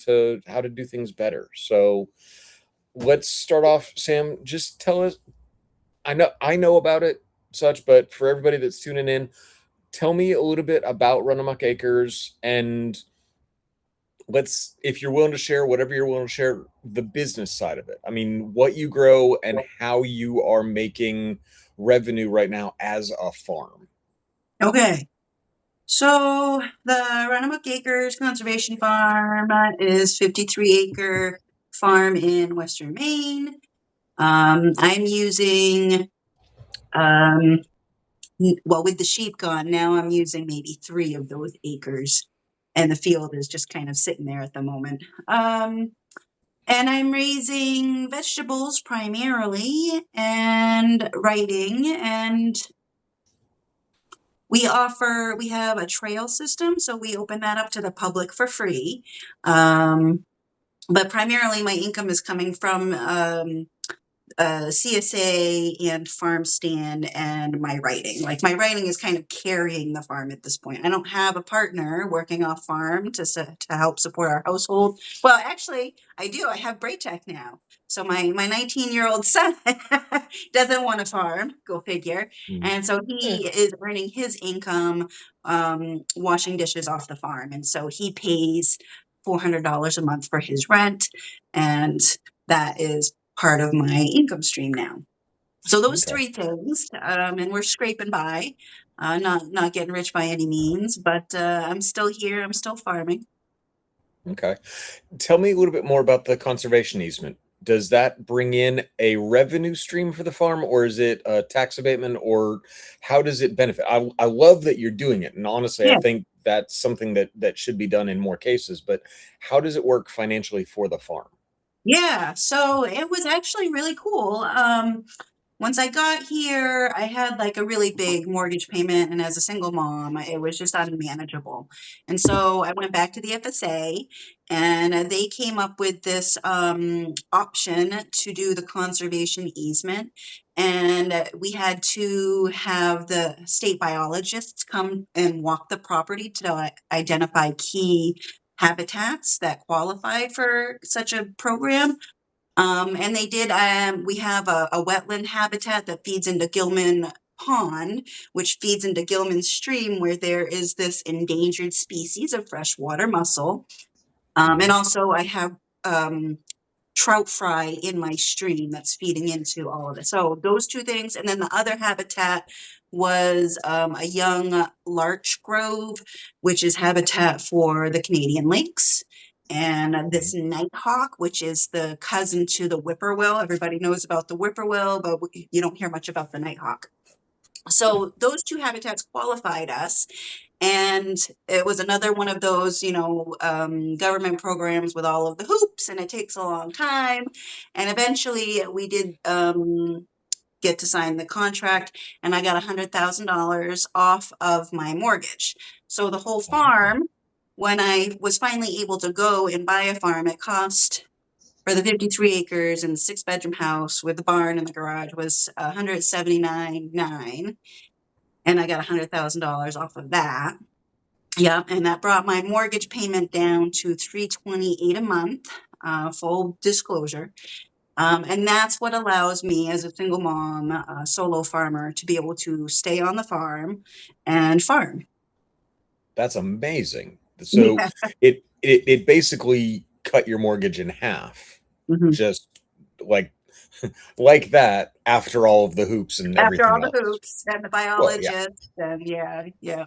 to how to do things better. So let's start off, Sam. Just tell us. I know about it, such, but for everybody that's tuning in, tell me a little bit about Run Amok Acres, and let's, if you're willing to share, whatever you're willing to share, the business side of it. I mean, what you grow and how you are making revenue right now as a farm. Okay. So the Roanoke Acres Conservation Farm is 53-acre farm in Western Maine. I'm using, well, with the sheep gone, now I'm using maybe 3 of those acres, and the field is just kind of sitting there at the moment. And I'm raising vegetables primarily and writing, and we have a trail system, so we open that up to the public for free. But primarily my income is coming from CSA and farm stand and my writing. Like my writing is kind of carrying the farm at this point. I don't have a partner working off farm to help support our household. Well, actually, I do. I have Braytech now. So my 19-year-old son doesn't want to farm, go figure. And so he is earning his income washing dishes off the farm. And so he pays $400 a month for his rent. And that is part of my income stream now. So those 3 things, and we're scraping by, not getting rich by any means, but I'm still here. I'm still farming. Okay. Tell me a little bit more about the conservation easement. Does that bring in a revenue stream for the farm, or is it a tax abatement, or how does it benefit? I love that you're doing it. And honestly, I Yeah. think that's something that should be done in more cases, but how does it work financially for the farm? Yeah, so it was actually really cool. Once I got here, I had like a really big mortgage payment, and as a single mom, it was just unmanageable. And so I went back to the FSA, and they came up with this option to do the conservation easement. And we had to have the state biologists come and walk the property to identify key habitats that qualified for such a program. And they did, we have a wetland habitat that feeds into Gilman Pond, which feeds into Gilman Stream, where there is this endangered species of freshwater mussel. And also I have trout fry in my stream that's feeding into all of it. So those 2 things. And then the other habitat was a young larch grove, which is habitat for the Canadian lynx. And this nighthawk, which is the cousin to the whippoorwill. Everybody knows about the whippoorwill, but you don't hear much about the nighthawk. So those 2 habitats qualified us. And it was another one of those, government programs with all of the hoops, and it takes a long time. And eventually we did get to sign the contract, and I got $100,000 off of my mortgage. So the whole farm, when I was finally able to go and buy a farm, it cost, for the 53 acres and 6-bedroom house with the barn and the garage, was $179,900. And I got $100,000 off of that. Yeah, and that brought my mortgage payment down to $328 a month, full disclosure. And that's what allows me, as a single mom, solo farmer, to be able to stay on the farm and farm. That's amazing. So Yeah. it basically cut your mortgage in half, Mhm. just like like that, after all of the hoops and After everything all the else. hoops and the Well, yeah. biologists, and yeah.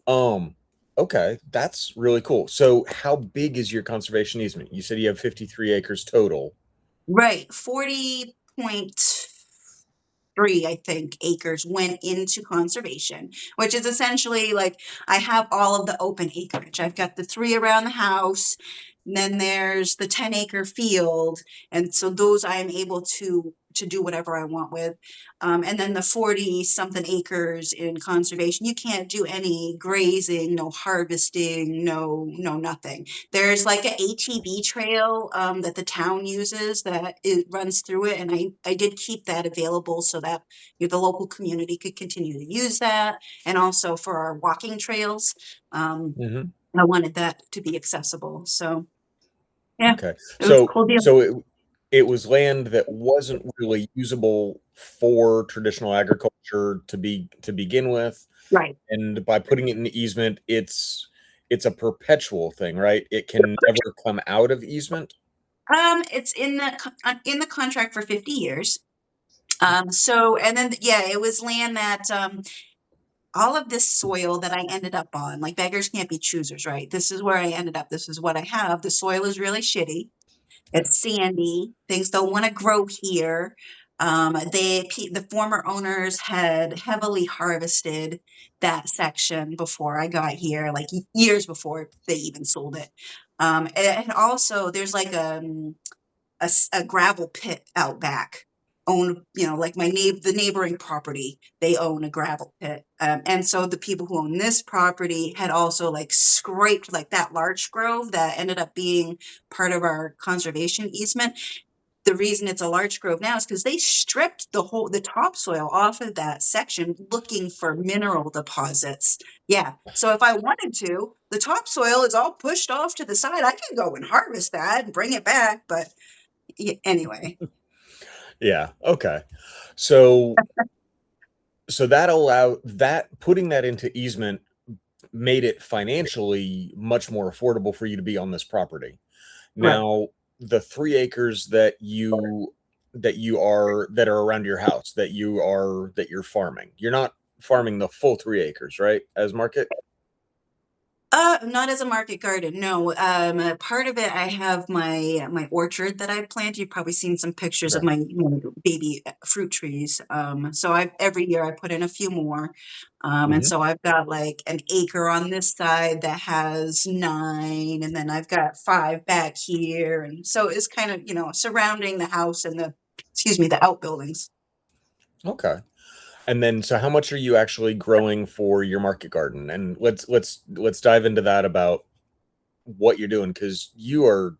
Um, okay, that's really cool. So how big is your conservation easement? You said you have 53 acres total. Right. 40.3, I think, acres went into conservation, which is essentially like I have all of the open acreage. I've got the 3 around the house, and then there's the 10-acre field, and so those I'm able to do whatever I want with. And then the 40-something acres in conservation, you can't do any grazing, no harvesting, no nothing. There's like an ATV trail that the town uses that it runs through it, and I did keep that available so that the local community could continue to use that, and also for our walking trails. I wanted that to be accessible. So Yeah, Okay. it was a So cool deal. so it was land that wasn't really usable for traditional agriculture to begin with, Right. and by putting it in the easement, it's a perpetual thing, right? It can never come out of easement? It's in the contract for 50 years. So and then yeah, it was land that all of this soil that I ended up on, like beggars can't be choosers, right? This is where I ended up. This is what I have. The soil is really shitty. It's sandy. Things don't want to grow here. The former owners had heavily harvested that section before I got here, like years before they even sold it. And also, there's like a gravel pit out back owned, like the neighboring property, they own a gravel pit. And so the people who own this property had also like scraped like that larch grove that ended up being part of our conservation easement. The reason it's a larch grove now is because they stripped the topsoil off of that section looking for mineral deposits. Yeah. So if I wanted to, the topsoil is all pushed off to the side. I can go and harvest that and bring it back, but anyway. Yeah, okay. So that allowed that putting that into easement made it financially much more affordable for you to be on this property. Right. Now, the 3 acres that are around your house that you're farming. You're not farming the full 3 acres, right? As market? Not as a market garden, no. Part of it, I have my orchard that I planted. You've probably seen some pictures of Okay. my baby fruit trees. So I every year I put in a few more, and Mhm. so I've got like an acre on this side that has 9, and then I've got 5 back here, and so it's kind of surrounding the house and the outbuildings. Okay. And then so how much are you actually growing for your market garden? And let's dive into that about what you're doing because you are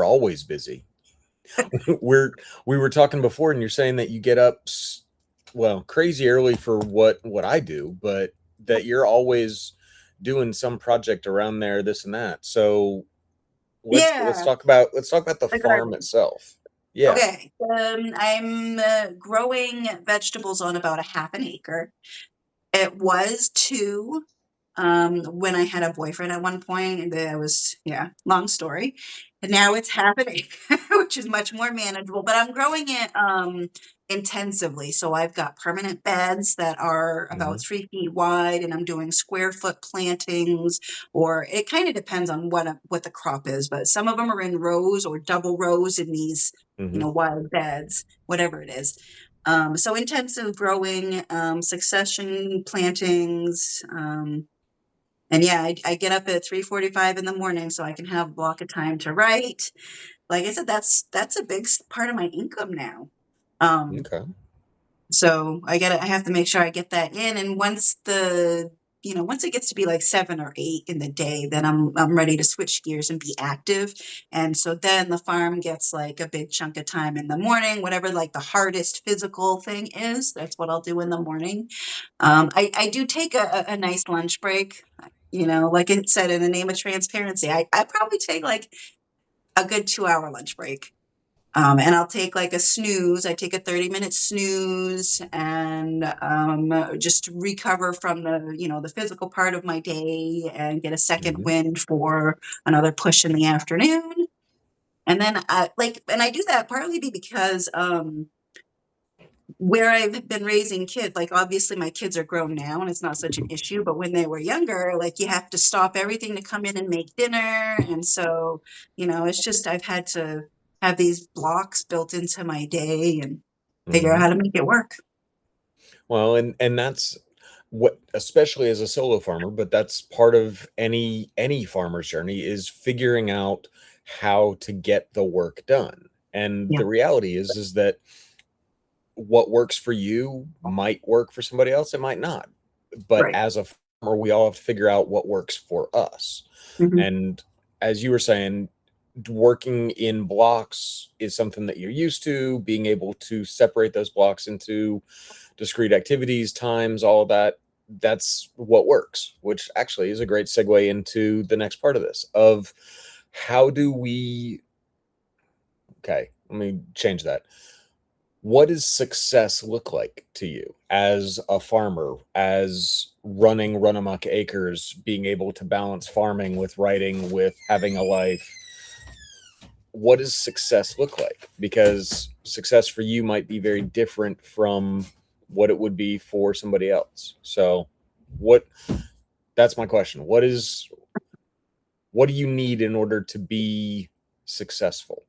always busy. We're we were talking before, and you're saying that you get up, well, crazy early for what I do, but that you're always doing some project around there, this and that. So Yeah, let's talk about the the farm garden. itself. Yeah. Okay, I'm growing vegetables on about a half an acre. It was 2, when I had a boyfriend at one point, and I was yeah, long story. And now it's happening, which is much more manageable, but I'm growing it, intensively. So I've got permanent beds that are about Hmm. 3 feet wide, and I'm doing square foot plantings, or it kinda depends on what the crop is, but some of them are in rows or double rows in these, Hmm. wide beds, whatever it is. So intensive growing, succession plantings, and yeah, I get up at 3:45 in the morning so I can have a block of time to write. Like I said, that's a big part of my income now. Um, Okay. so I have to make sure I get that in. And once it gets to be like 7 or 8 in the day, then I'm ready to switch gears and be active. And so then the farm gets like a big chunk of time in the morning, whatever like the hardest physical thing is, that's what I'll do in the morning. I do take a nice lunch break. Like it said, in the name of transparency, I probably take like a good 2-hour lunch break. And I'll take like a snooze. I take a 30-minute snooze and just to recover from the physical part of my day and get a second Hmm. wind for another push in the afternoon. And then and I do that partly because where I've been raising kids, like obviously my kids are grown now and it's not such an issue, but when they were younger, like you have to stop everything to come in and make dinner. And so, it's just I've had to have these blocks built into my day and figure out Hmm. how to make it work. Well, and that's what, especially as a solo farmer, but that's part of any farmer's journey is figuring out how to get the work done. And Yeah. the reality is that what works for you might work for somebody else, it might not. But Right. as a farmer, we all have to figure out what works for us. Hmm. And as you were saying, working in blocks is something that you're used to, being able to separate those blocks into discrete activities, times, all of that. That's what works, which actually is a great segue into the next part of this of how do we Okay, let me change that. What does success look like to you as a farmer, as running run amok acres, being able to balance farming with writing, with having a life? What does success look like? Because success for you might be very different from what it would be for somebody else. So, what that's my question. What do you need in order to be successful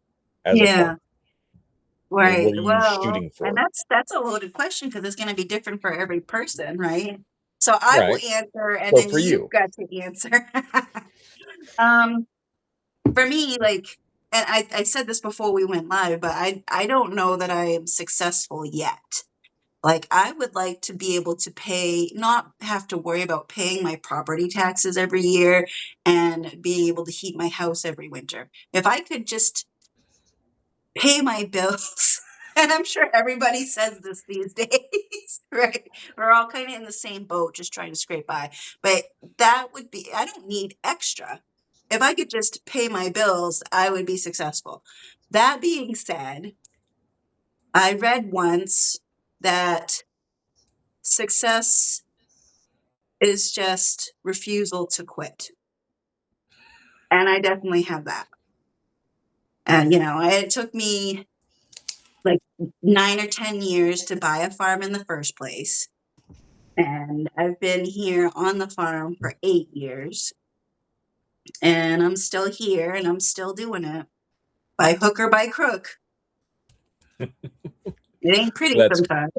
as a farmer? Yeah. Or what Right. are you Well, shooting and for? that's a loaded question because it's going to be different for every person, right? So I will Right. answer, and So then for you've you, got to answer. um, for me, like, and I said this before we went live, but I don't know that I am successful yet. Like, I would like to be able to pay, not have to worry about paying my property taxes every year and being able to heat my house every winter. If I could just pay my bills. And I'm sure everybody says this these days, right? We're all kind of in the same boat, just trying to scrape by. But that would be, I don't need extra. If I could just pay my bills, I would be successful. That being said, I read once that success is just refusal to quit. And I definitely have that. And, it took me like 9 or 10 years to buy a farm in the first place. And I've been here on the farm for 8 years. And I'm still here and I'm still doing it by hook or by crook. It ain't pretty that's sometimes.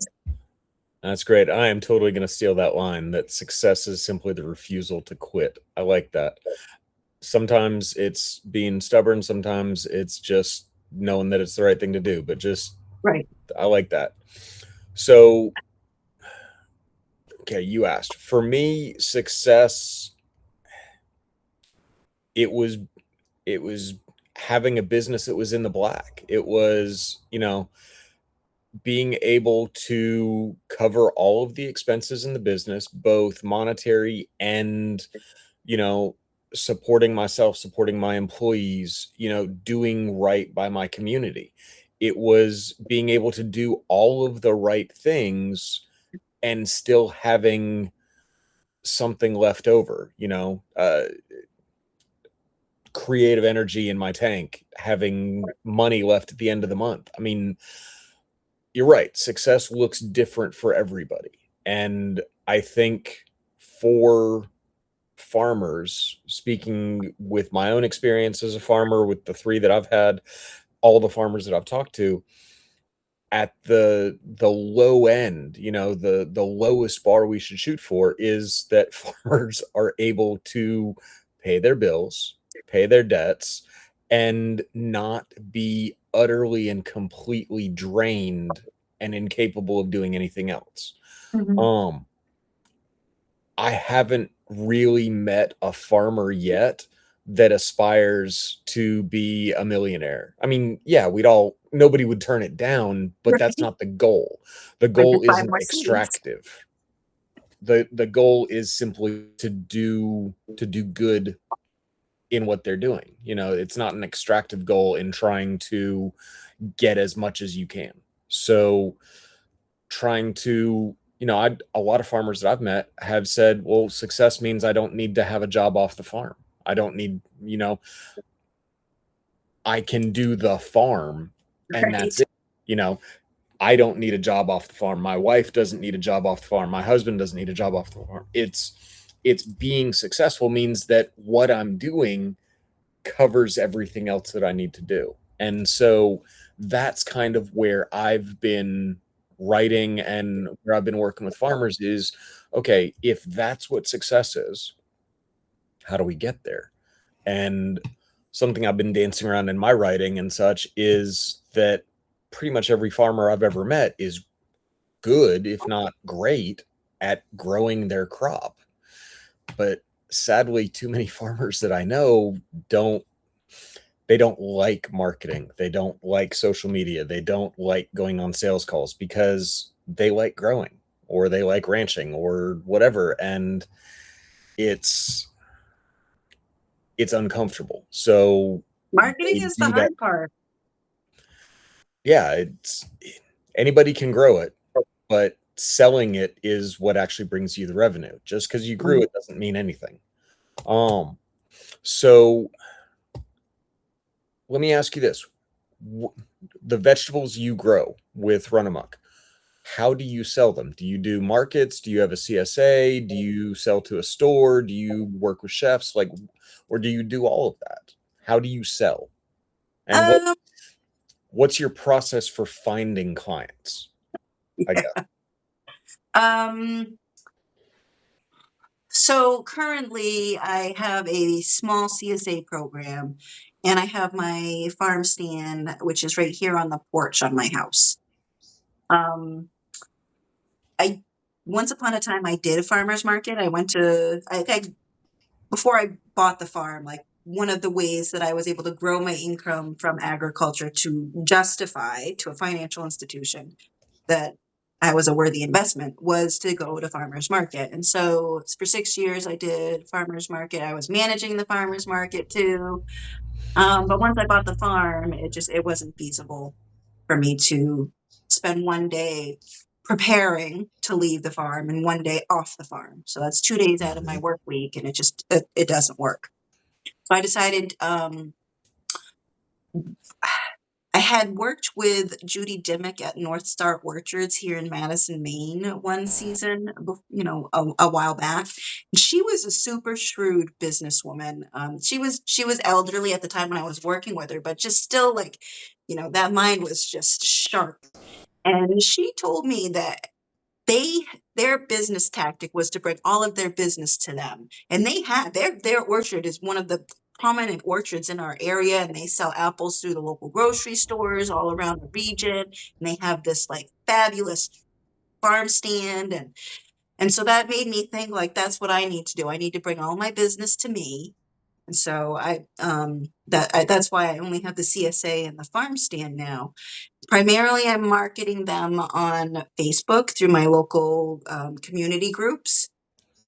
that's great. I am totally going to steal that line that success is simply the refusal to quit. I like that. Sometimes it's being stubborn, sometimes it's just knowing that it's the right thing to do, but just Right. I like that. So, okay, you asked. For me, success it was it was having a business that was in the black. It was, being able to cover all of the expenses in the business, both monetary and, you know, supporting myself, supporting my employees, doing right by my community. It was being able to do all of the right things and still having something left over, creative energy in my tank, having money left at the end of the month. I mean, you're right. Success looks different for everybody. And I think for farmers, speaking with my own experience as a farmer, with the three that I've had, all the farmers that I've talked to, at the low end, the lowest bar we should shoot for is that farmers are able to pay their bills, pay their debts, and not be utterly and completely drained and incapable of doing anything else. Mhm. Um, I haven't really met a farmer yet that aspires to be a millionaire. I mean, yeah, nobody would turn it down, but that's Right. not the goal. The Like goal just buy isn't more seeds. extractive. The goal is simply to do good in what they're doing. It's not an extractive goal in trying to get as much as you can. So trying to a lot of farmers that I've met have said, well, success means I don't need to have a job off the farm. I don't need, I can do the farm and Right. that's it. You know, I don't need a job off the farm. My wife doesn't need a job off the farm. My husband doesn't need a job off the farm. It's being successful means that what I'm doing covers everything else that I need to do. And so that's kind of where I've been writing and where I've been working with farmers is okay, if that's what success is, how do we get there? And something I've been dancing around in my writing and such is that pretty much every farmer I've ever met is good, if not great, at growing their crop. But sadly, too many farmers that I know don't like marketing. They don't like social media. They don't like going on sales calls because they like growing or they like ranching or whatever. And it's it's uncomfortable. So Marketing they is the do that. hard part. Yeah, it's anybody can grow it, but selling it is what actually brings you the revenue. Just because you grew Mhm. it doesn't mean anything. Um, so let me ask you this. The vegetables you grow with Run Amok, how do you sell them? Do you do markets? Do you have a CSA? Do you sell to a store? Do you work with chefs? Like, or do you do all of that? How do you sell? And Um, what's your process for finding clients? I guess. um, so currently I have a small CSA program and I have my farm stand, which is right here on the porch on my house. Um, I once upon a time I did a farmer's market. I went to I before I bought the farm, like one of the ways that I was able to grow my income from agriculture to justify to a financial institution that I was a worthy investment was to go to farmers market. And so for 6 years I did farmers market. I was managing the farmers market too. But once I bought the farm, it wasn't feasible for me to spend one day preparing to leave the farm and one day off the farm. So that's 2 days out of my Mhm. work week, and it doesn't work. So I decided I had worked with Judy Dimmick at North Star Orchards here in Madison, Maine, one season, a while back. And she was a super shrewd businesswoman. She was elderly at the time when I was working with her, but just still like, that mind was just sharp. And she told me that they their business tactic was to bring all of their business to them. And they had their orchard is one of the prominent orchards in our area, and they sell apples through the local grocery stores all around the region. And they have this like fabulous farm stand, and so that made me think like that's what I need to do. I need to bring all my business to me. And so that's why I only have the CSA and the farm stand now. Primarily, I'm marketing them on Facebook through my local community groups.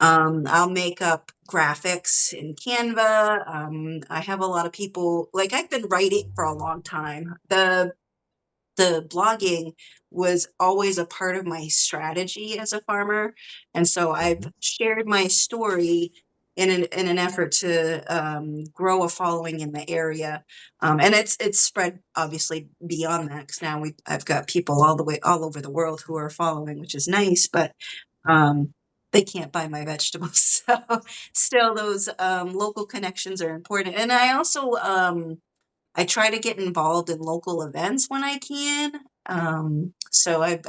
I'll make up graphics in Canva. I have a lot of people, like I've been writing for a long time. The blogging was always a part of my strategy as a farmer. And so I've Mhm. shared my story in an effort to grow a following in the area. And it's spread obviously beyond that because now I've got people all over the world who are following, which is nice, but um, they can't buy my vegetables. So still those local connections are important. And I try to get involved in local events when I can. So I've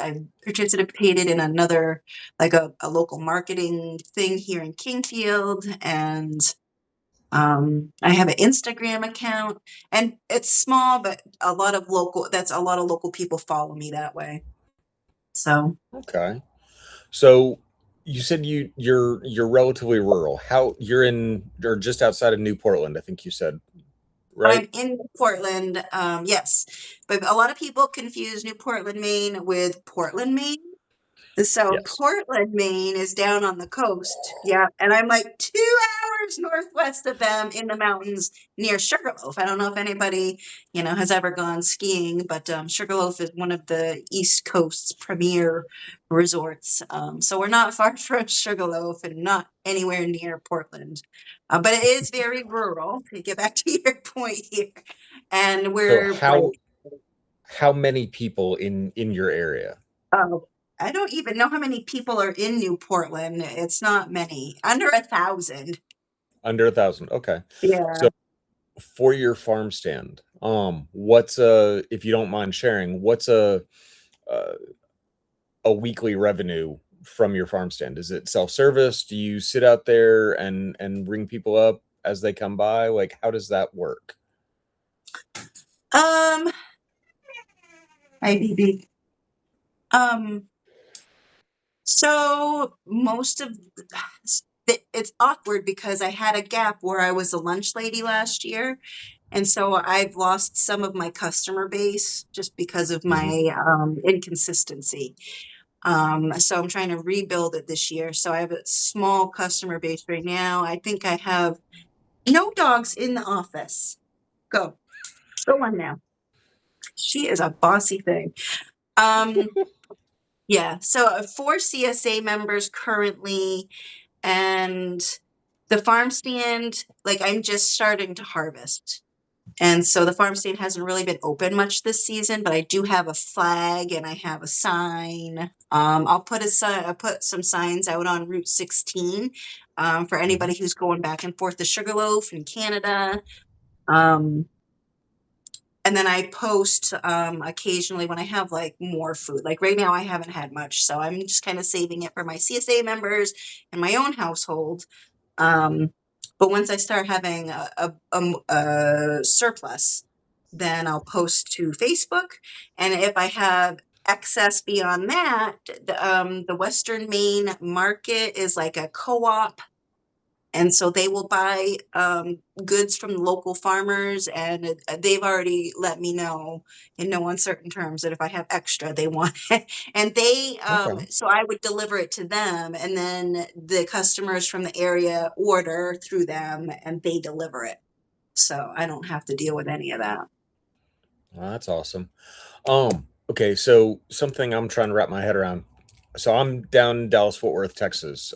participated in another, like a local marketing thing here in Kingfield, and I have an Instagram account, and it's small, but that's a lot of local people follow me that way. So Okay. So you said you're relatively rural. How you're in or just outside of New Portland, I think you said, right? I'm in Portland, yes, but a lot of people confuse New Portland, Maine with Portland, Maine. So Yes. Portland, Maine is down on the coast. Yeah. And I'm like 2 hours northwest of them in the mountains near Sugarloaf. I don't know if anybody, has ever gone skiing, but Sugarloaf is one of the East Coast's premier resorts. So we're not far from Sugarloaf and not anywhere near Portland. But it is very rural, to get back to your point here. And So we're like, how many people in your area? oh, I don't even know how many people are in New Portland. It's not many. Under 1,000. Under 1,000. Okay. Yeah. So for your farm stand, what's a if you don't mind sharing, what's uh, a weekly revenue from your farm stand? Is it self-service? Do you sit out there and ring people up as they come by? Like how does that work? Um, Hi, BB. Um, so most of it's awkward because I had a gap where I was a lunch lady last year. And so I've lost some of my customer base just because of Mhm. my inconsistency. So I'm trying to rebuild it this year. So I have a small customer base right now. I think I have no dogs in the office. Go. Go on now. She is a bossy thing. Um, yeah, so 4 CSA members currently, and the farm stand, like I'm just starting to harvest. And so the farm stand hasn't really been open much this season, but I do have a flag and I have a sign. I'll put a sign, I put some signs out on Route 16 for Mhm. anybody who's going back and forth to Sugarloaf in Canada. Um, and then I post occasionally when I have like more food. Like right now, I haven't had much, so I'm just kind of saving it for my CSA members and my own household. Um, but once I start having a surplus, then I'll post to Facebook. And if I have excess beyond that, the Western Maine market is like a co-op, and so they will buy goods from local farmers, and they've already let me know in no uncertain terms that if I have extra, they want it. And they, Okay. so I would deliver it to them, and then the customers from the area order through them, and they deliver it. So I don't have to deal with any of that. Well, that's awesome. Okay, so something I'm trying to wrap my head around. So I'm down in Dallas, Fort Worth, Texas.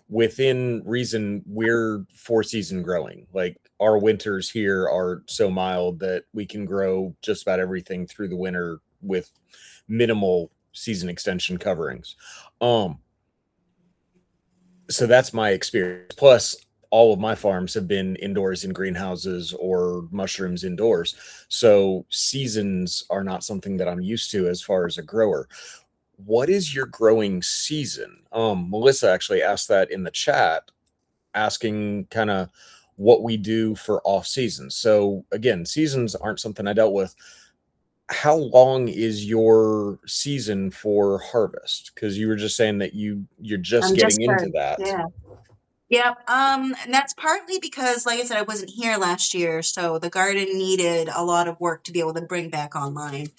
Within reason, we're four season growing. Like our winters here are so mild that we can grow just about everything through the winter with minimal season extension coverings. Um, so that's my experience. Plus, all of my farms have been indoors in greenhouses or mushrooms indoors. So seasons are not something that I'm used to as far as a grower. What is your growing season? Melissa actually asked that in the chat, asking kind of what we do for off seasons. So again, seasons aren't something I dealt with. How long is your season for harvest? Because you were just saying that you're just I'm just getting into starting. that. Yeah. Yep. And that's partly because, like I said, I wasn't here last year, so the garden needed a lot of work to be able to bring back online.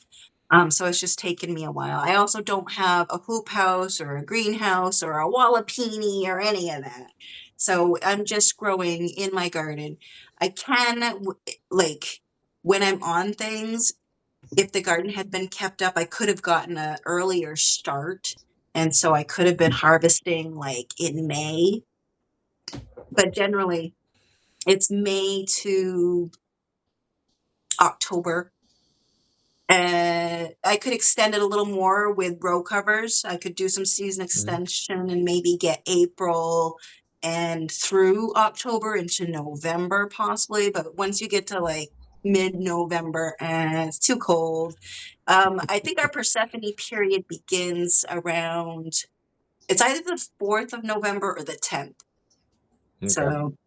So it's just taken me a while. I also don't have a hoop house or a greenhouse or a wallapini or any of that. So I'm just growing in my garden. I can, like, when I'm on things, if the garden had been kept up, I could have gotten an earlier start. And so I could have been harvesting like in May, but generally it's May to October. I could extend it a little more with row covers. I could do some season Mhm. extension and maybe get April and through October into November possibly. But once you get to like mid-November, it's too cold. I think our Persephone period begins around, it's either the 4th of November or the 10th. Okay. So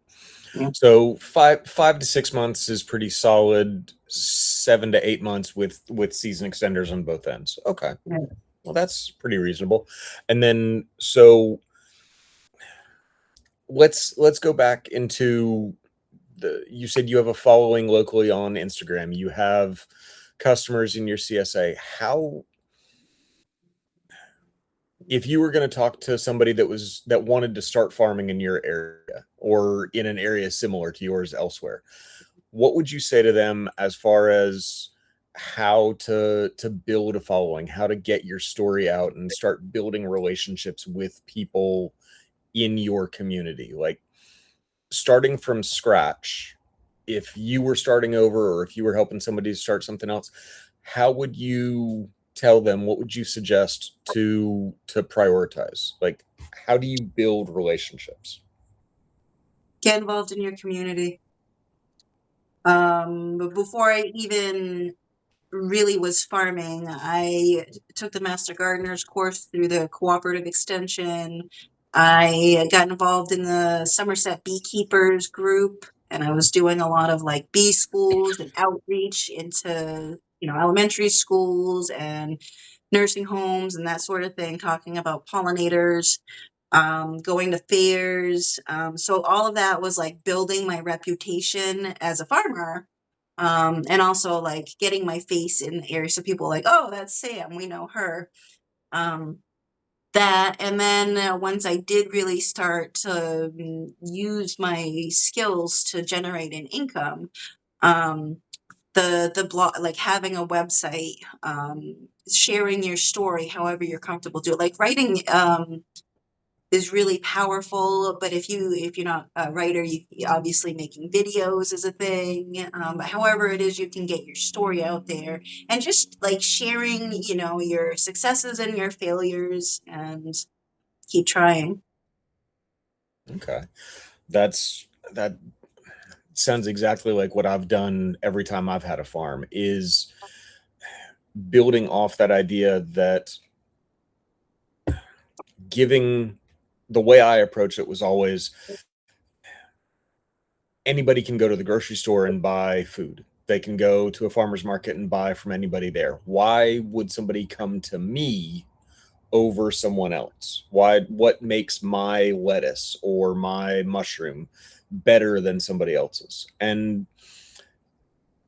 yeah. So five to 6 months is pretty solid. 7 to 8 months with season extenders on both ends. Okay. Yeah. Well, that's pretty reasonable. And then so let's go back into the you said you have a following locally on Instagram. You have customers in your CSA. How if you were going to talk to somebody that wanted to start farming in your area or in an area similar to yours elsewhere, what would you say to them as far as how to build a following, how to get your story out and start building relationships with people in your community? Like starting from scratch, if you were starting over or if you were helping somebody to start something else, how would you tell them, what would you suggest to prioritize? Like how do you build relationships? Get involved in your community. But before I even really was farming, I took the Master Gardener's course through the cooperative extension. I got involved in the Somerset Beekeepers group, and I was doing a lot of like bee schools and outreach into, elementary schools and nursing homes and that sort of thing, talking about pollinators, going to fairs. So all of that was like building my reputation as a farmer, and also like getting my face in the area so people are like, oh, that's Sam, we know her. Um, that and then once I did really start to use my skills to generate an income, um, the blog, like having a website, sharing your story however you're comfortable doing. Like writing is really powerful, but if you're not a writer, obviously making videos is a thing. However it is you can get your story out there and just like sharing, your successes and your failures and keep trying. Okay. That sounds exactly like what I've done every time I've had a farm, is building off that idea that giving the way I approached it was always anybody can go to the grocery store and buy food. They can go to a farmer's market and buy from anybody there. Why would somebody come to me over someone else? What makes my lettuce or my mushroom better than somebody else's? And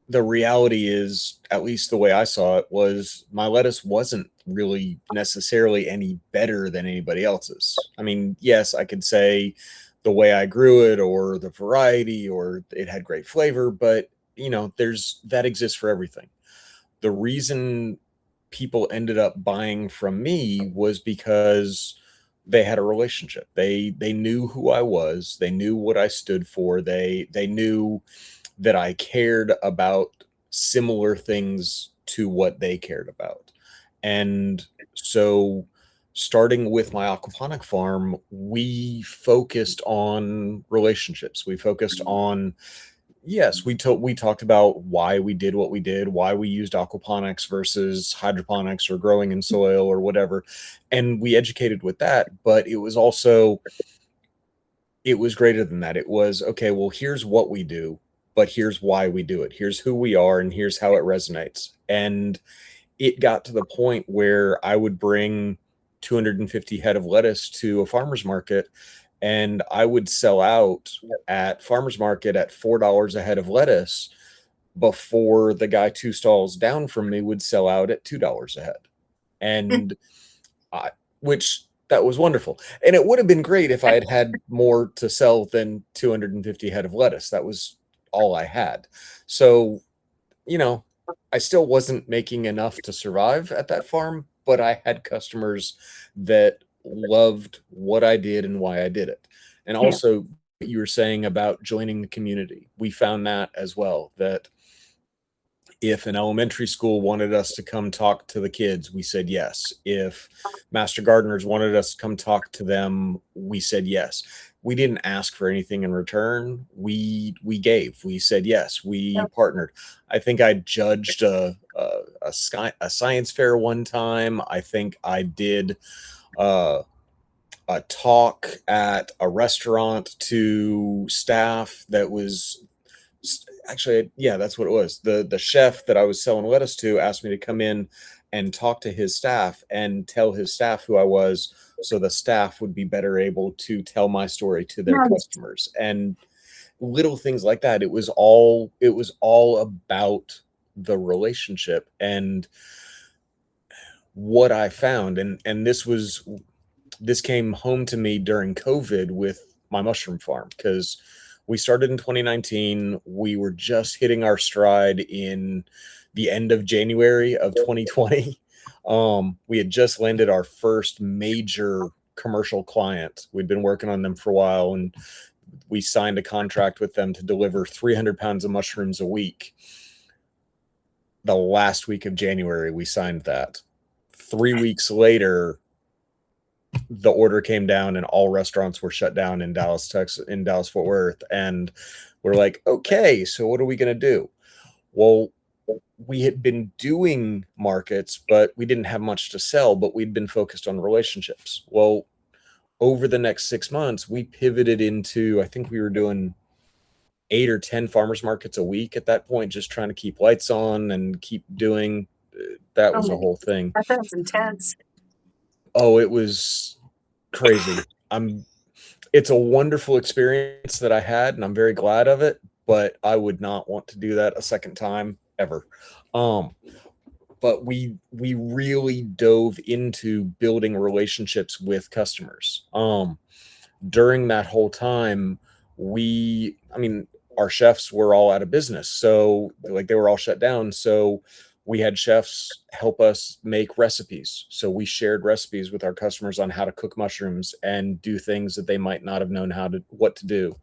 the reality is, at least the way I saw it, was my lettuce wasn't really necessarily any better than anybody else's. I mean, yes, I could say the way I grew it or the variety or it had great flavor, but there's that exists for everything. The reason people ended up buying from me was because they had a relationship. They knew who I was, they knew what I stood for, they knew that I cared about similar things to what they cared about. And so, starting with my aquaponic farm, we focused on relationships. We focused on, yes, we talked about why we did what we did, why we used aquaponics versus hydroponics or growing in soil or whatever. And we educated with that, but it was greater than that. It was, okay, well, here's what we do, but here's why we do it. Here's who we are, and here's how it resonates. And it got to the point where I would bring 250 head of lettuce to a farmer's market, and I would sell out at farmer's market at $4 a head of lettuce before the guy two stalls down from me would sell out at $2 a head. And I, which that was wonderful. And it would have been great if I had had more to sell than 250 head of lettuce. That was all I had. So, you know, I still wasn't making enough to survive at that farm, but I had customers that loved what I did and why I did it. And Yeah. also, what you were saying about joining the community, we found that as well, that if an elementary school wanted us to come talk to the kids, we said yes. If master gardeners wanted us to come talk to them, we said yes. We didn't ask for anything in return. We gave. We said yes. We partnered. I think I judged a science fair one time. I think I did uh, a talk at a restaurant to staff that was actually, yeah, that's what it was. The chef that I was selling lettuce to asked me to come in and talk to his staff and tell his staff who I was, so the staff would be better able to tell my story to their Nice. customers. And little things like that. It was all about the relationship. And what I found, and this came home to me during COVID with my mushroom farm, because we started in 2019. We were just hitting our stride in the end of January of 2020. We had just landed our first major commercial client. We'd been working on them for a while, and we signed a contract with them to deliver 300 pounds of mushrooms a week. The last week of January, we signed that. 3 weeks later, the order came down and all restaurants were shut down in Dallas, Texas, in Dallas, Fort Worth. And we're like, okay, so what are we going to do? Well, we had been doing markets, but we didn't have much to sell, but we'd been focused on relationships. Well, over the next 6 months, we pivoted into, I think we were doing 8 or 10 farmers markets a week at that point, just trying to keep lights on and keep doing. That Oh was my, a whole thing. that sounds intense. Oh, it was crazy. It's a wonderful experience that I had, and I'm very glad of it, but I would not want to do that a second time ever. Um, but we really dove into building relationships with customers. During that whole time, I mean, our chefs were all out of business. So like they were all shut down. So we had chefs help us make recipes. So we shared recipes with our customers on how to cook mushrooms and do things that they might not have known what to do.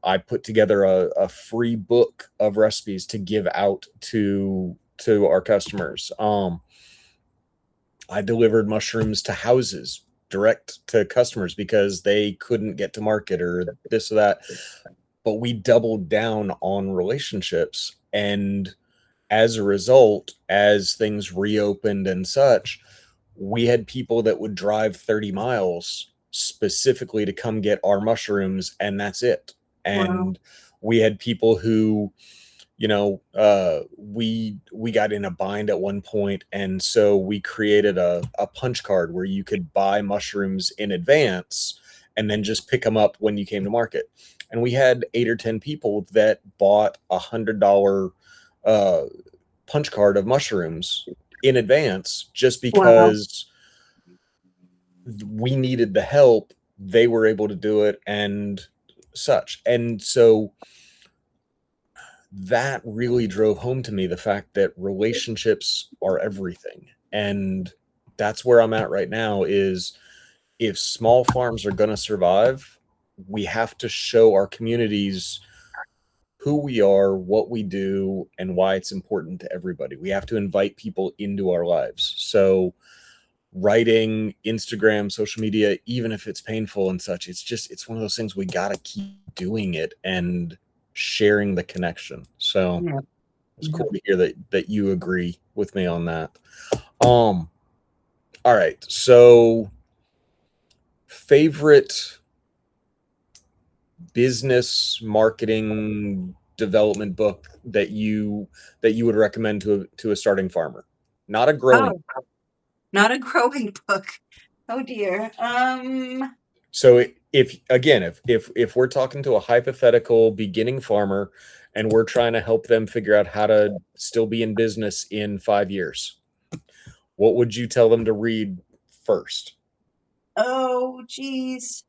I put together a free book of recipes to give out to our customers. I delivered mushrooms to houses direct to customers because they couldn't get to market or this or that. But we doubled down on relationships. And as a result, as things reopened and such, we had people that would drive 30 miles specifically to come get our mushrooms, and that's it. Wow. And we had people who, we got in a bind at one point, and so we created a punch card where you could buy mushrooms in advance and then just pick them up when you came to market. And we had 8 or 10 people that bought $100 punch card of mushrooms in advance just Wow. because we needed the help. They were able to do it and such. And so that really drove home to me the fact that relationships are everything. And that's where I'm at right now is if small farms are going to survive, we have to show our communities who we are, what we do, and why it's important to everybody. We have to invite people into our lives. So writing, Instagram, social media, even if it's painful and such, it's one of those things we got to keep doing it and sharing the connection. So Yeah. it's Yeah. cool to hear that you agree with me on that. All right. So favorite business marketing development book that you would recommend to a starting farmer, not a growing. Oh, not a growing book. Oh dear. So if again, if we're talking to a hypothetical beginning farmer and we're trying to help them figure out how to still be in business in 5 years, what would you tell them to read first? Oh, geez.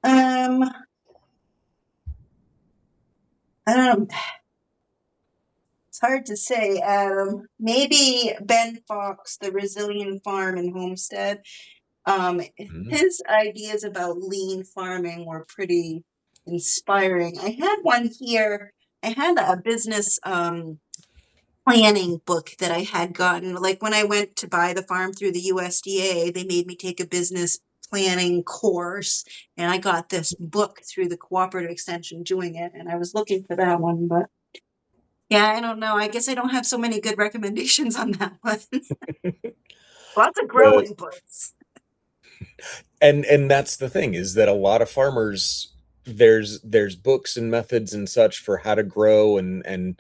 Um, I don't know. It's hard to say. Maybe Ben Fox, The Resilient Farm and Homestead. Um, Mm, his ideas about lean farming were pretty inspiring. I had one here. I had a business planning book that I had gotten. Like when I went to buy the farm through the USDA, they made me take a business planning course, and I got this book through the cooperative extension doing it. And I was looking for that one, but yeah, I don't know. I guess I don't have so many good recommendations on that one. Lots of the growing books. and that's the thing is that a lot of farmers there's books and methods and such for how to grow and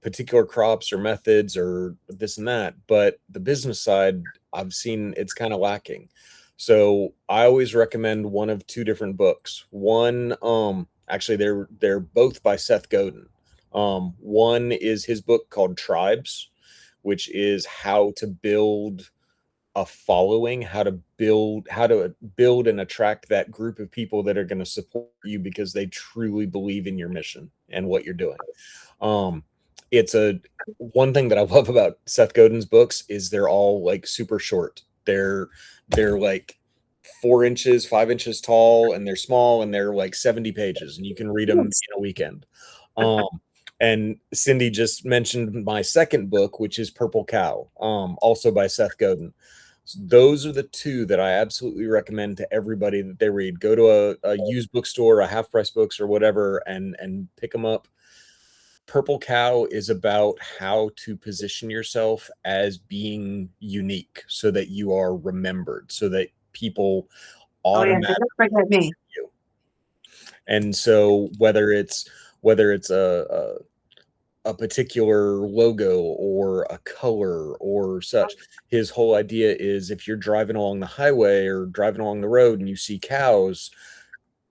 particular crops or methods or this and that, but the business side I've seen it's kind of lacking. So I always recommend one of two different books. One, actually they're both by Seth Godin. One is his book called Tribes, which is how to build a following, how to build and attract that group of people that are going to support you because they truly believe in your mission and what you're doing. Um, it's a one thing that I love about Seth Godin's books is they're all like super short. They're like 4 inches, 5 inches tall, and they're small, and they're like 70 pages, and you can read them Yes. in a weekend. Um, and Cindy just mentioned my second book, which is Purple Cow, also by Seth Godin. Those are the two that I absolutely recommend to everybody that they read. Go to a used bookstore, a half price books or whatever, and pick them up. Purple Cow is about how to position yourself as being unique so that you are remembered, so that people Oh yeah, don't automatically forget me. you. And so whether it's a particular logo or a color or such. His whole idea is if you're driving along the highway or driving along the road and you see cows,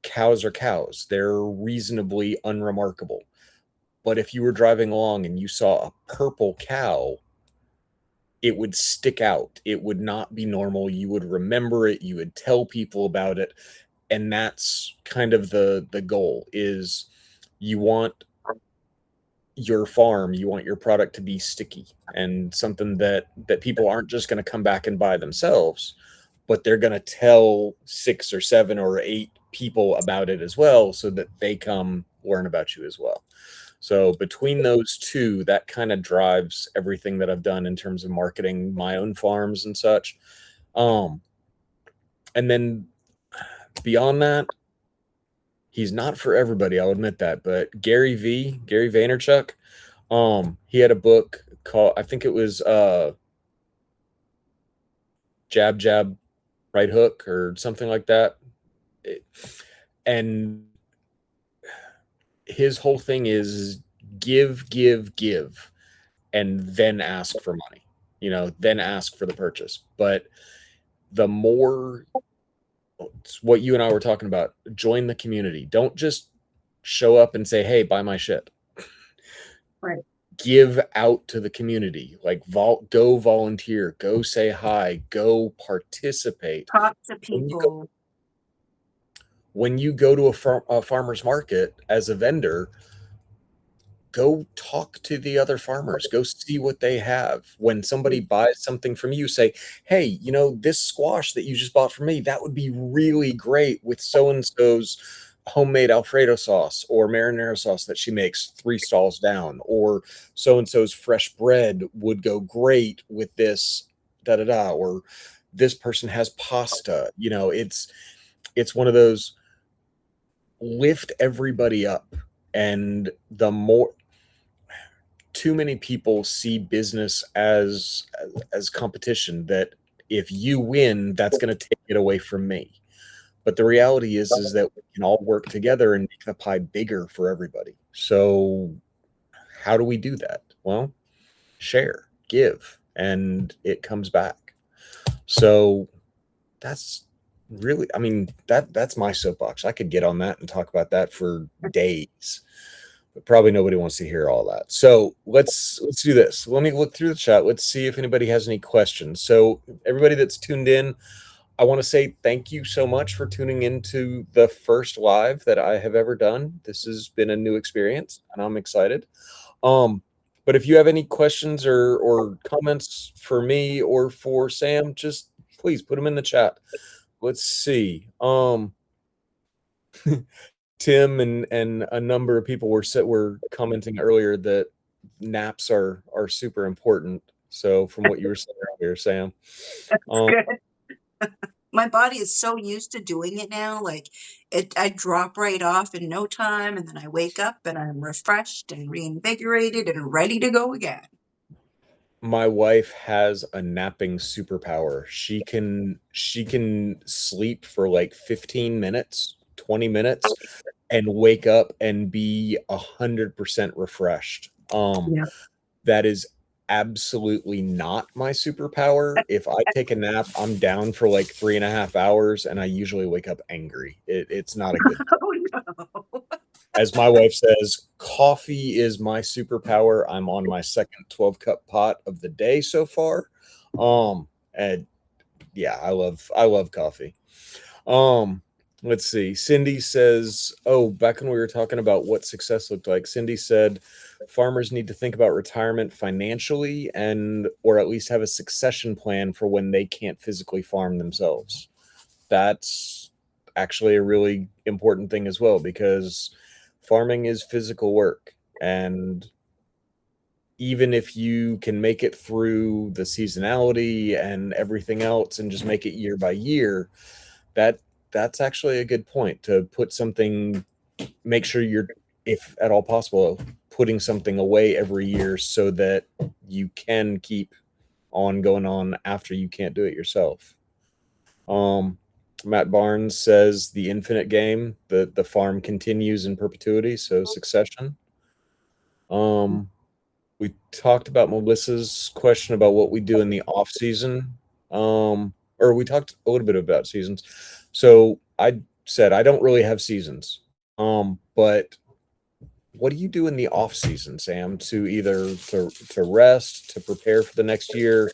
cows are cows. They're reasonably unremarkable. But if you were driving along and you saw a purple cow, it would stick out. It would not be normal. You would remember it. You would tell people about it. And that's kind of the goal is You want your farm, you want your product to be sticky and something that people aren't just going to come back and buy themselves, but they're going to tell 6 or 7 or 8 people about it as well so that they come learn about you as well. So between those two, that kind of drives everything that I've done in terms of marketing my own farms and such. Um, and then beyond that, he's not for everybody, I'll admit that, but Gary Vaynerchuk, he had a book called, I think it was Jab Jab Right Hook or something like that. It- and his whole thing is give, give, give, and then ask for money, then ask for the purchase. But the more, it's what you and I were talking about, join the community. Don't just show up and say, hey, buy my shit. Right. Give out to the community, like go volunteer, go say hi, go participate. Talk to When you go people. when you go to a farmer's market as a vendor, go talk to the other farmers, go see what they have. When somebody buys something from you, say, hey, this squash that you just bought from me, that would be really great with so and so's homemade Alfredo sauce or marinara sauce that she makes 3 stalls down, or so and so's fresh bread would go great with this, da da da, or this person has pasta. It's one of those, lift everybody up. And the more, too many people see business as competition, that if you win, that's going to take it away from me. But the reality is that we can all work together and make the pie bigger for everybody. So how do we do that? Well, share, give, and it comes back. So that's really, I mean, that's my soapbox. I could get on that and talk about that for days, but probably nobody wants to hear all that. So let's do this. Let me look through the chat. Let's see if anybody has any questions. So everybody that's tuned in, I want to say thank you so much for tuning into the first live that I have ever done. This has been a new experience and I'm excited. Um, but if you have any questions or comments for me or for Sam, just please put them in the chat. Let's see. Tim and a number of people were commenting earlier that naps are super important. So from what you were saying earlier, Sam, That's um, good. My body is so used to doing it now. Like I drop right off in no time, and then I wake up and I'm refreshed and reinvigorated and ready to go again. my wife has a napping superpower. She can sleep for like 15 minutes, 20 minutes, and wake up and be 100% refreshed. Yeah. That is absolutely not my superpower. If I take a nap, I'm down for like 3.5 hours, and I usually wake up angry. It's not a good thing. Oh no. As my wife says, coffee is my superpower. I'm on my second 12-cup pot of the day so far. And yeah, I love coffee. Um, let's see. Cindy says, oh, back when we were talking about what success looked like, Cindy said farmers need to think about retirement financially, and or at least have a succession plan for when they can't physically farm themselves. That's actually a really important thing as well, because farming is physical work. And even if you can make it through the seasonality and everything else and just make it year by year, that that's actually a good point, to put something, make sure you're, if at all possible, putting something away every year so that you can keep on going on after you can't do it yourself. um Matt Barnes says the infinite game, the farm continues in perpetuity, so succession. um we talked about Melissa's question about what we do in the off season. Or we talked a little bit about seasons. So I said I don't really have seasons. But what do you do in the off season, Sam, to either to rest, to prepare for the next year?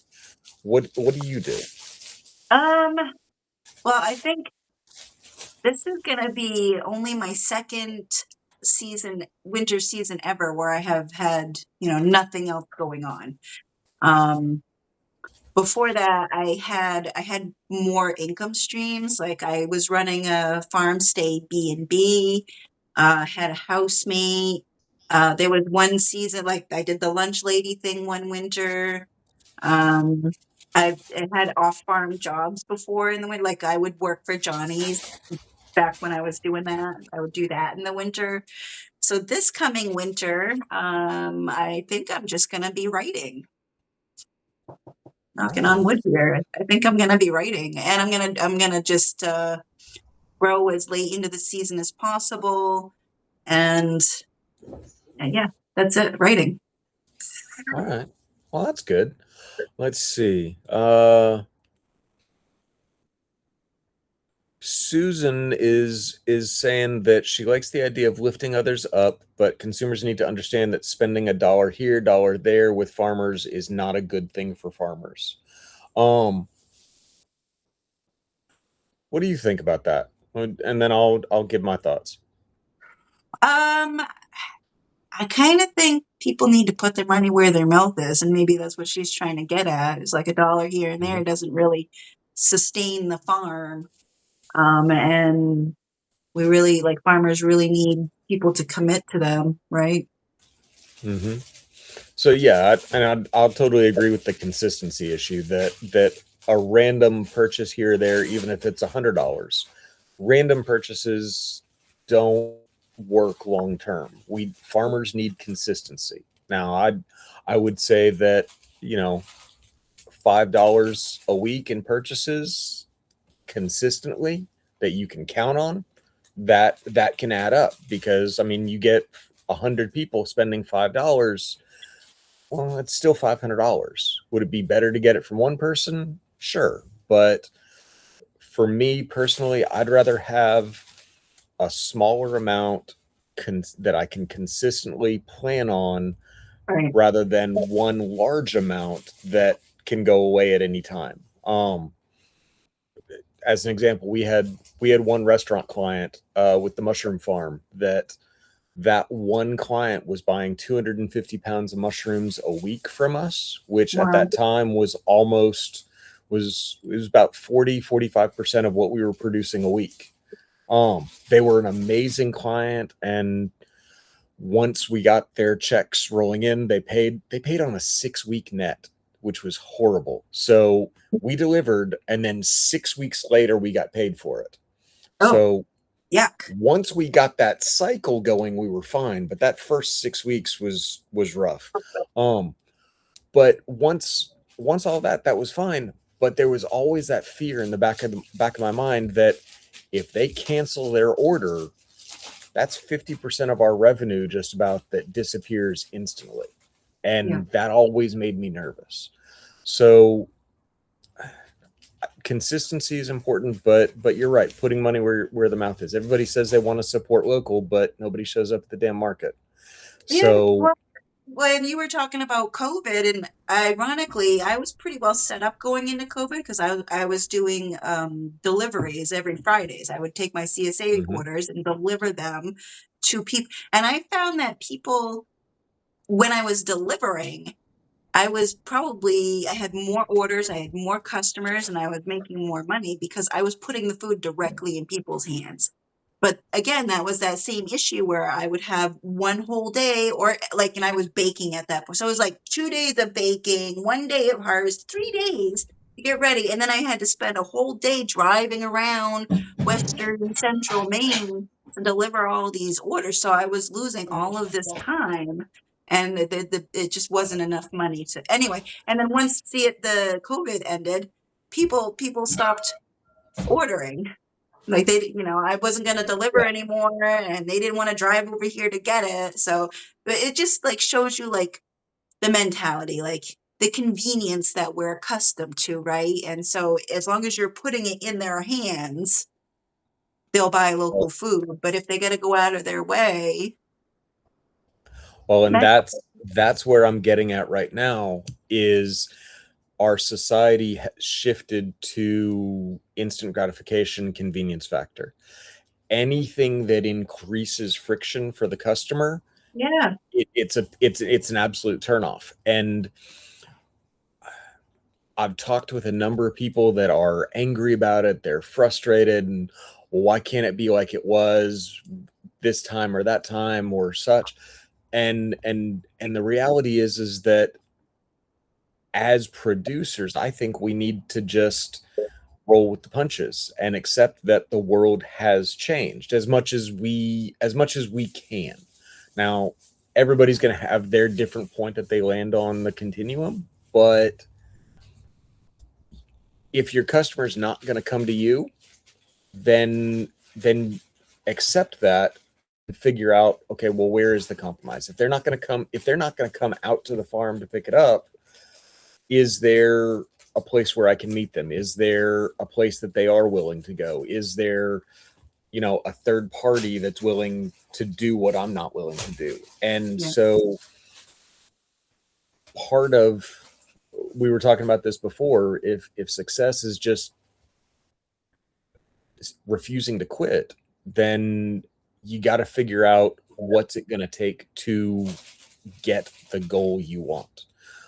What do you do? Um, well, I think this is gonna be only my second winter season ever where I have had, nothing else going on. Um, Before that, I had more income streams. Like I was running a farm stay B&B, had a housemate. There was one season, like I did the lunch lady thing one winter. Um, I had off farm jobs before in the winter. Like I would work for Johnny's back when I was doing that. I would do that in the winter. So this coming winter, I think I'm just gonna be writing. All Knocking on right. wood here. I think I'm gonna be writing, and I'm gonna just grow as late into the season as possible, and, yeah, that's it. Writing. All right. Well, that's good. Let's see. Susan is saying that she likes the idea of lifting others up, but consumers need to understand that spending a dollar here, dollar there with farmers is not a good thing for farmers. Um, what do you think about that? And then I'll give my thoughts. Um, I kind of think people need to put their money where their mouth is, and maybe that's what she's trying to get at. Is like a dollar here and Hmm. there doesn't really sustain the farm, and we really like farmers really need people to commit to them, right? Hmm. So yeah, I'll totally agree with the consistency issue that a random purchase here or there, even if it's $100, random purchases don't work long term. We farmers need consistency. Now, I would say that, you know, $5 a week in purchases consistently that you can count on, that can add up, because I mean you get 100 people spending $5. Well, it's still $500. Would it be better to get it from one person? Sure. But for me personally, I'd rather have a smaller amount that I can consistently plan on Right. rather than one large amount that can go away at any time. As an example, we had one restaurant client with the mushroom farm that one client was buying 250 pounds of mushrooms a week from us, which at Wow. that time was about 40-45% of what we were producing a week. They were an amazing client, and once we got their checks rolling in, they paid on a 6-week net, which was horrible. So we delivered, and then 6 weeks later we got paid for it. Oh, So yuck. once we got that cycle going, we were fine, but that first 6 weeks was rough. Um, but once all that was fine, but there was always that fear in the back of my mind that if they cancel their order, that's 50% of our revenue just about that disappears instantly. Yeah. And that always made me nervous. So consistency is important, but you're right, putting money where the mouth is. Everybody says they want to support local, but nobody shows up at the damn market. Yeah. So Well, when you were talking about COVID, and ironically, I was pretty well set up going into COVID because I was doing deliveries every Fridays. I would take my CSA mhm, orders and deliver them to people, and I found that people, when I was delivering, I had more orders, I had more customers, and I was making more money because I was putting the food directly in people's hands. But again, that was that same issue where I would have one whole day, or like, and I was baking at that point. So it was like 2 days of baking, one day of harvest, 3 days to get ready. And then I had to spend a whole day driving around Western and Central Maine to deliver all these orders. So I was losing all of this time, and it just wasn't enough money to anyway. And then once the COVID ended, people stopped ordering. Like I wasn't going to yeah. deliver anymore, and they didn't want to drive over here to get it. So, but it just like shows you like the mentality, like the convenience that we're accustomed to, right? And so as long as you're putting it in their hands, they'll buy Well, local food. But if they got to go out of their way, well, and that that's where I'm getting at right now is our society shifted to instant gratification convenience factor. anything that increases friction for the customer, Yeah, it's an absolute turnoff. And I've talked with a number of people that are angry about it. They're frustrated, and why can't it be like it was this time or that time or such? And the reality is that as producers, I think we need to just roll with the punches and accept that the world has changed as much as we can. Now, everybody's going to have their different point that they land on the continuum, but if your customer's not going to come to you, then accept that and figure out, okay, well, where is the compromise? If they're not going to come out to the farm to pick it up, is there a place where I can meet them? Is there a place that they are willing to go? Is there, a third party that's willing to do what I'm not willing to do? And yeah, so part of, we were talking about this before, if success is just refusing to quit, then you got to figure out what's it going to take to get the goal you want.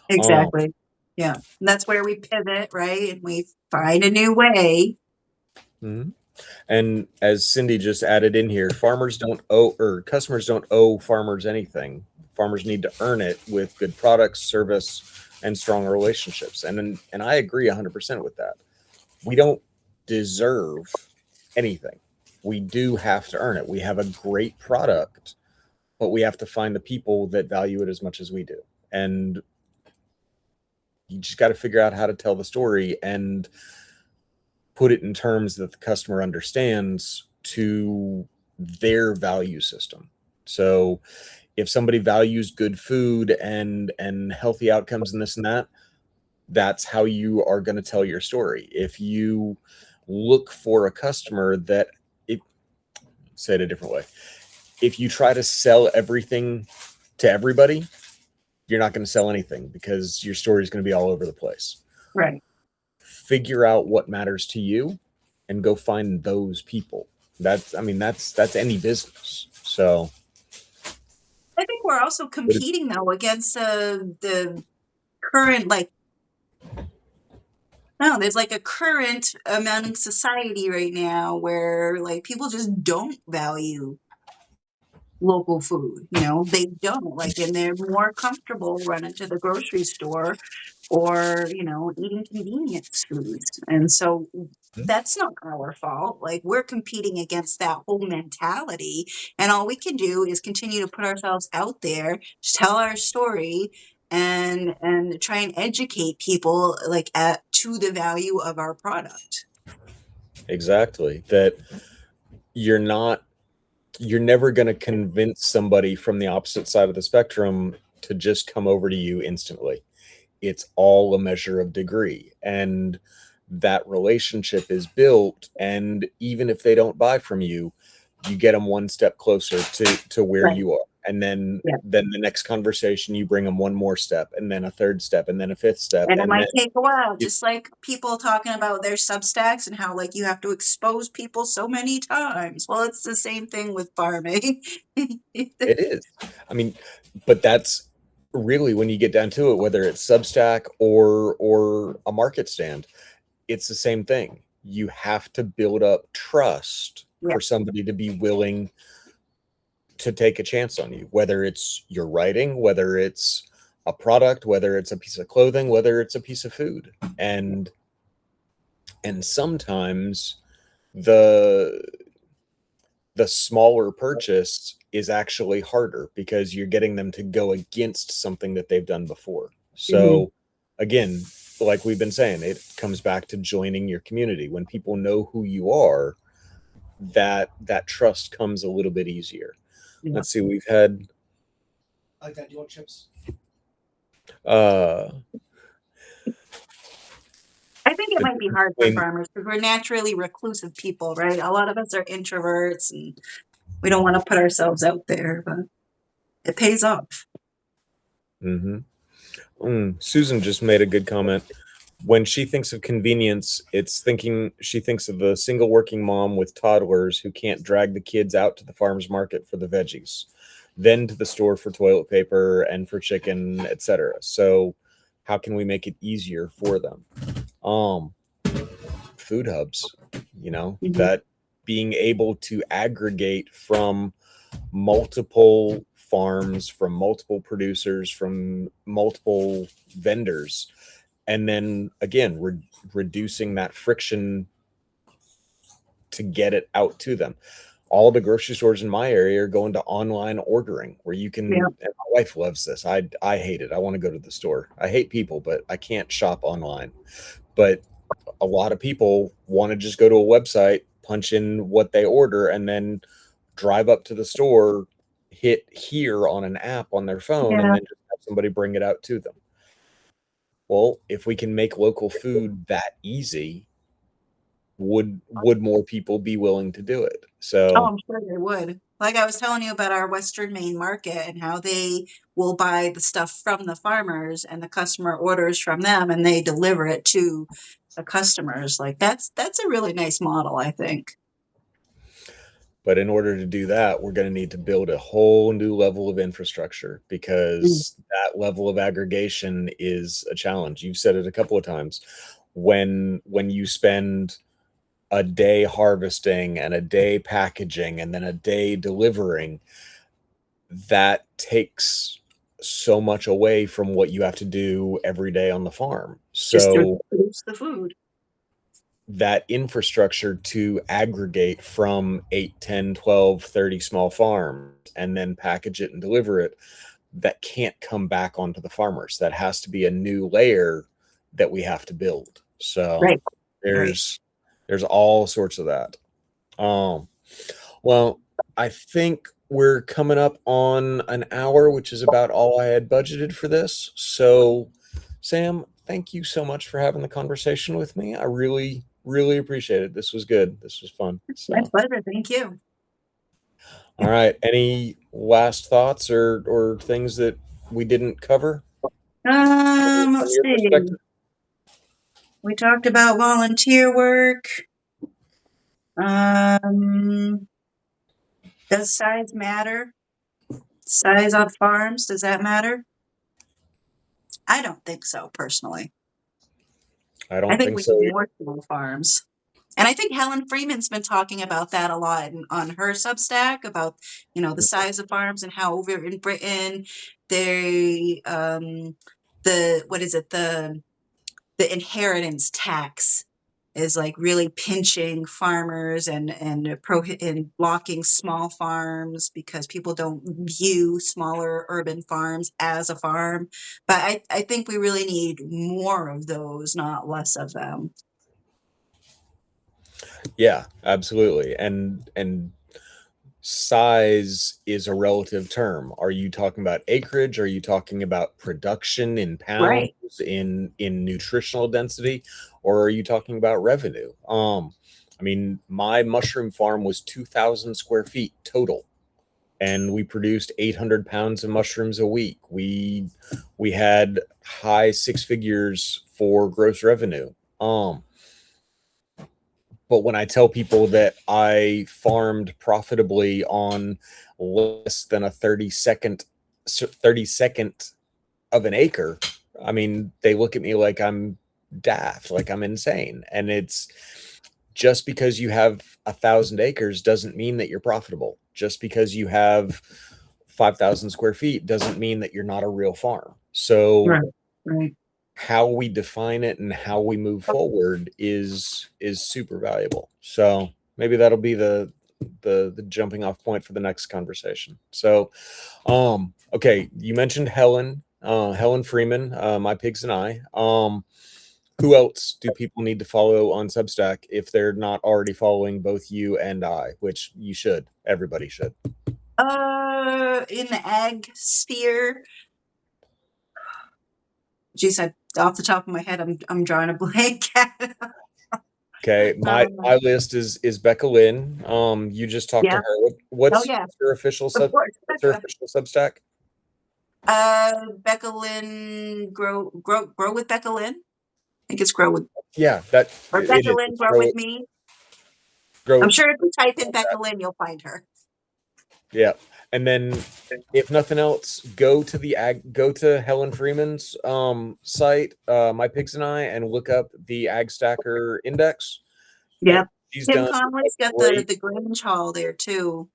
Um, exactly. Yeah, and that's where we pivot, right? And we find a new way. mhm. And as Cindy just added in here, farmers don't owe, or customers don't owe farmers anything. Farmers need to earn it with good products, service, and strong relationships. And I agree 100% with that. We don't deserve anything. We do have to earn it. We have a great product, but we have to find the people that value it as much as we do. And you just got to figure out how to tell the story and put it in terms that the customer understands to their value system. So if somebody values good food and healthy outcomes and this and that, that's how you are going to tell your story. If you look for a customer that, it, say it a different way, if you try to sell everything to everybody, you're not going to sell anything because your story is going to be all over the place. Right. Figure out what matters to you and go find those people. That's any business. So I think we're also competing though against the current, like, no, there's like a current amount in society right now where like people just don't value local food, they don't like, and they're more comfortable running to the grocery store or, eating convenience foods. And so that's not our fault. Like, we're competing against that whole mentality. And all we can do is continue to put ourselves out there, tell our story, and try and educate people like to the value of our product. exactly that you're never going to convince somebody from the opposite side of the spectrum to just come over to you instantly. It's all a measure of degree, and that relationship is built. And even if they don't buy from you, you get them one step closer to where Right. you are, and then Yeah. then the next conversation you bring them one more step, and then a third step, and then a fifth step, And it and might then take a while, it, just like people talking about their Substacks and how, like, you have to expose people so many times. Well, it's the same thing with farming. it is. I mean, but that's really, when you get down to it, whether it's Substack or a market stand, it's the same thing. You have to build up trust Yeah, for somebody to be willing to take a chance on you, whether it's your writing, whether it's a product, whether it's a piece of clothing, whether it's a piece of food. And sometimes the the smaller purchase is actually harder because you're getting them to go against something that they've done before. mhm, So again, like we've been saying, it comes back to joining your community. When people know who you are, that trust comes a little bit easier. yeah. Let's see, we've had I like that. Do you want chips? uh I think it the might be hard for same. farmers because we're naturally reclusive people, right? A lot of us are introverts and we don't want to put ourselves out there, but it pays off. Susan just made a good comment. when she thinks of convenience, she thinks of the single working mom with toddlers who can't drag the kids out to the farmer's market for the veggies, then to the store for toilet paper and for chicken, etc. So how can we make it easier for them? Um, Food hubs, Mhm. that being able to aggregate from multiple farms, from multiple producers, from multiple vendors, and then again reducing that friction to get it out to them. All the grocery stores in my area are going to online ordering where you can, Yeah. and my wife loves this. I hate it. I want to go to the store. I hate people, but I can't shop online. But a lot of people want to just go to a website, punch in what they order, and then drive up to the store, hit here on an app on their phone, and Yeah. then just have somebody bring it out to them. Well, if we can make local food that easy, would more people be willing to do it? Oh, So, I'm sure they would. Like I was telling you about our Western Maine market and how they will buy the stuff from the farmers and the customer orders from them and they deliver it to the customers. Like that's a really nice model, I think. but in order to do that, we're going to need to build a whole new level of infrastructure Mm. because that level of aggregation is a challenge. You've said it a couple of times. When you spend a day harvesting and a day packaging and then a day delivering, that takes so much away from what you have to do every day on the farm. Just to So produce the food. that infrastructure to aggregate from 8, 10, 12, 30 small farms and then package it and deliver it, that can't come back onto the farmers. That has to be a new layer that we have to build. So Right. Right. there's all sorts of that. Um, well, I think we're coming up on an hour, which is about all I had budgeted for this. So, Sam, thank you so much for having the conversation with me. I really, really appreciate it. This was good. This was fun. My So, pleasure. Thank you. all right. Any last thoughts or things that we didn't cover from Let's your see. perspective? We talked about volunteer work. Um, does size matter? Size on farms, does that matter? I don't think so, personally. I I don't think think we so need either. more small farms. And I think Helen Freeman's been talking about that a lot on her Substack about, the size of farms and how over in Britain they the what is it, the inheritance tax is like really pinching farmers and blocking small farms because people don't view smaller urban farms as a farm. But I think we really need more of those, not less of them. Yeah, absolutely. And size is a relative term. Are you talking about acreage? Are you talking about production in pounds, Right. in nutritional density, or are you talking about revenue? I mean, my mushroom farm was 2,000 square feet total, and we produced 800 pounds of mushrooms a week. We had high six figures for gross revenue. Um, but when I tell people that I farmed profitably on less than a 30 second of an acre, I mean, they look at me like I'm daft, like I'm insane. And it's just because you have 1,000 acres doesn't mean that you're profitable. Just because you have 5,000 square feet doesn't mean that you're not a real farm. So Right. Right. how we define it and how we move forward is super valuable. So maybe that'll be the jumping off point for the next conversation. So okay, you mentioned Helen Freeman, My Pigs and I. Who else do people need to follow on Substack if they're not already following both you and I, which you should. Everybody should. In the ag sphere, geez, off the top of my head, I'm drawing a blank. Okay, my list is Becca Lynn. You just talked to Yeah. her. Oh yeah. What's her official Of course, what's her Becca. official Substack? Becca Lynn, grow with Becca Lynn. think it's grow with, Yeah, that or it Becca is. Lynn, It's grow with me. grow. I'm sure if you type in Becca Lynn, you'll find her. Yeah. And then if nothing else, go to Helen Freeman's site, My Pigs and I, and look up the Ag Stacker Index. And Yep. she's Tim done Conley's got great. the Grange Hall there too.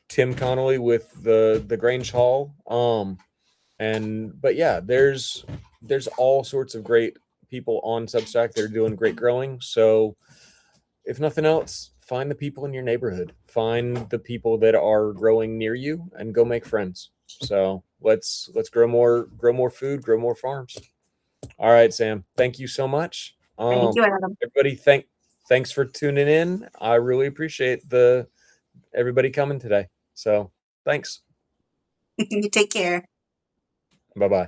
Tim Connolly with the Grange Hall. But yeah, there's all sorts of great people on Substack that are doing great growing. So if nothing else, find the people in your neighborhood, find the people that are growing near you, and go make friends. So let's grow more food, grow more farms. All right, Sam, thank you so much. Thank you, Adam. Everybody, thanks for tuning in. I really appreciate everybody coming today. So thanks. You take care. Bye bye.